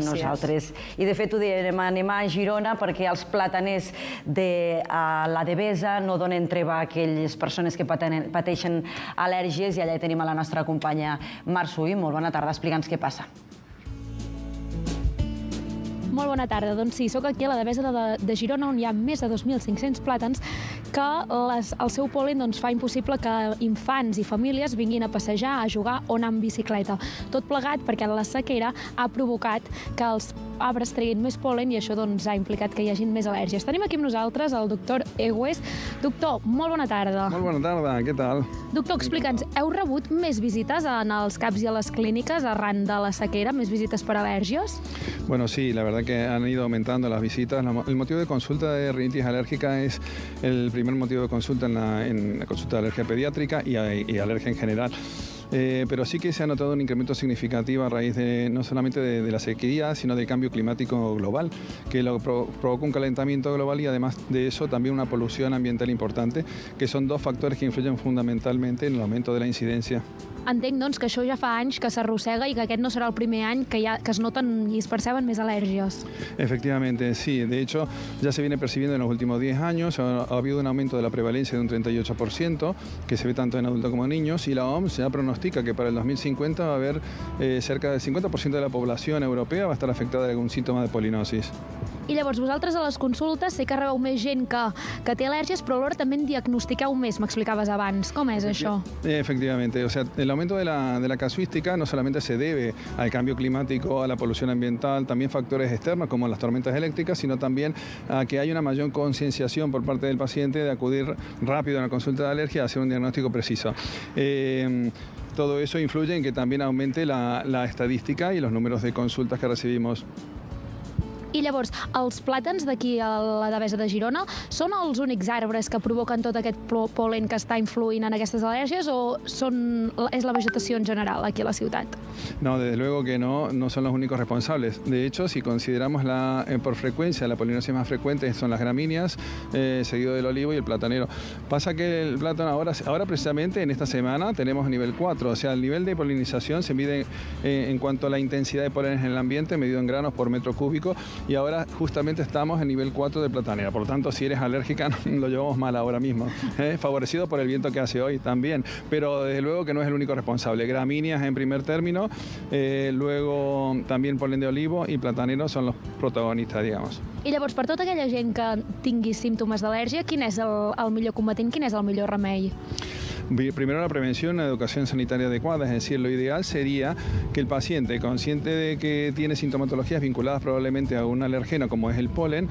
Nosaltres. I de fet ho diem, anem a Girona perquè els plataners de la Devesa no donen treva a aquelles persones que pateixen al·lèrgies, i allà tenim a la nostra companya Mar Suï. Molt bona tarda, explica'ns què passa. Molt bona tarda. Doncs sí, soc aquí a la Devesa de Girona, on hi ha més de 2.500 plàtans que el seu pol·len fa impossible que infants i famílies vinguin a passejar, a jugar o anar en bicicleta. Tot plegat perquè la sequera ha provocat que els arbres treguin més pol·len i això ha implicat que hi hagin més al·lèrgies. Tenim aquí amb nosaltres el doctor Egues. Doctor, molt bona tarda. Molt bona tarda, què tal? Doctor, explica'ns, heu rebut més visites en els CAPs i a les clíniques arran de la sequera, més visites per al·lèrgies? Bueno, sí, la verdad que han ido aumentando las visitas. El motivo de consulta de rinitis alérgica es el primer motivo de consulta en la consulta de alergia pediátrica y alergia en general. Pero sí que se ha notado un incremento significativo a raíz no solamente de la sequía, sino del cambio climático global, que provoca un calentamiento global y además de eso también una polución ambiental importante, que son dos factores que influyen fundamentalmente en el aumento de la incidencia. Entenc, doncs, que això ja fa anys que s'arrossega i que aquest no serà el primer any que es noten i es perceben més al·lèrgies. Efectivamente, sí. De hecho, ya se viene percibiendo en los últimos 10 años. Ha habido un aumento de la prevalencia de un 38%, que se ve tanto en adultos como en niños, y la OMS ya pronostica que para el 2050 va a haber cerca del 50% de la población europea va a estar afectada de algún síntoma de polinosis. I llavors, vosaltres a les consultes sé que rebeu més gent que té al·lèrgies, però alhora també en diagnostiqueu més, m'explicaves abans. Com és això? Efectivamente, o sea, el aumento de la casuística no solamente se debe al cambio climático, a la polución ambiental, también factores externos como las tormentas eléctricas, sino también a que hay una mayor concienciación por parte del paciente de acudir rápido a una consulta de alergia a hacer un diagnóstico preciso. Todo eso influye en que también aumente la estadística y los números de consultas que recibimos. I llavors, els plàtans d'aquí a la Devesa de Girona són els únics arbres que provoquen tot aquest pol·len que està influint en aquestes al·lèrgies o és la vegetació en general aquí a la ciutat? No, desde luego que no son los únicos responsables. De hecho, si consideramos por frecuencia, la polinosis más frecuente son las gramíneas, seguido del olivo y el platanero. Pasa que el plátano ahora precisamente en esta semana tenemos nivel 4, o sea, el nivel de polinización se mide en cuanto a la intensidad de polen en el ambiente, medido en granos por metro cúbico, y ahora justamente estamos en nivel 4 de platanera. Por lo tanto, si eres alérgica, lo llevamos mal ahora mismo. Favorecido por el viento que hace hoy también, pero desde luego que no es el único responsable. Gramíneas en primer término, luego también polen de olivo y platanero son los protagonistas, digamos. I llavors, per tota aquella gent que tingui símptomes d'al·lèrgia, quin és el millor combatent, quin és el millor remei? Primero la prevención, una educación sanitaria adecuada, es decir, lo ideal sería que el paciente, consciente de que tiene sintomatologías vinculadas probablemente a un alergeno como es el polen,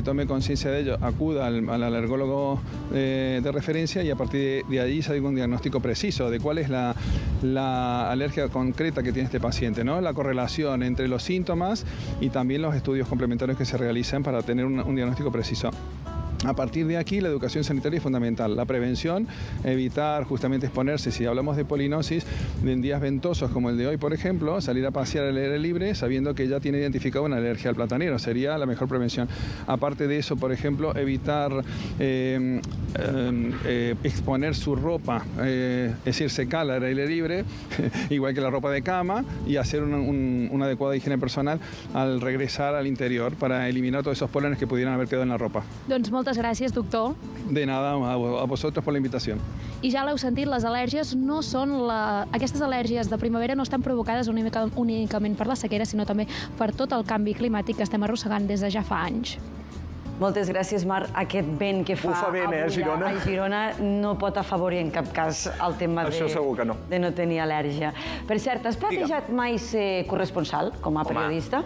tome conciencia de ello, acuda al alergólogo de referencia y a partir de allí se haga un diagnóstico preciso de cuál es la alergia concreta que tiene este paciente, ¿no? La correlación entre los síntomas y también los estudios complementarios que se realizan para tener un diagnóstico preciso. A partir de aquí, la educación sanitaria es fundamental. La prevención, evitar justamente exponerse, si hablamos de polinosis, en días ventosos como el de hoy, por ejemplo, salir a pasear al aire libre sabiendo que ya tiene identificado una alergia al platanero. Sería la mejor prevención. Aparte de eso, por ejemplo, evitar exponer su ropa, es decir, secarla al aire libre, igual que la ropa de cama, y hacer una adecuada higiene personal al regresar al interior para eliminar todos esos pólenes que pudieran haber quedado en la ropa. Doncs moltes gràcies, doctor. De nada, a vosotros por la invitación. I ja l'heu sentit, les al·lèrgies no són aquestes al·lèrgies de primavera no estan provocades únicament per la sequera, sinó també per tot el canvi climàtic que estem arrossegant des de ja fa anys. Moltes gràcies, Mar. Aquest vent que fa avui a Girona no pot afavorir en cap cas el tema de no tenir al·lèrgia. Per cert, has plantejat mai ser corresponsal com a periodista?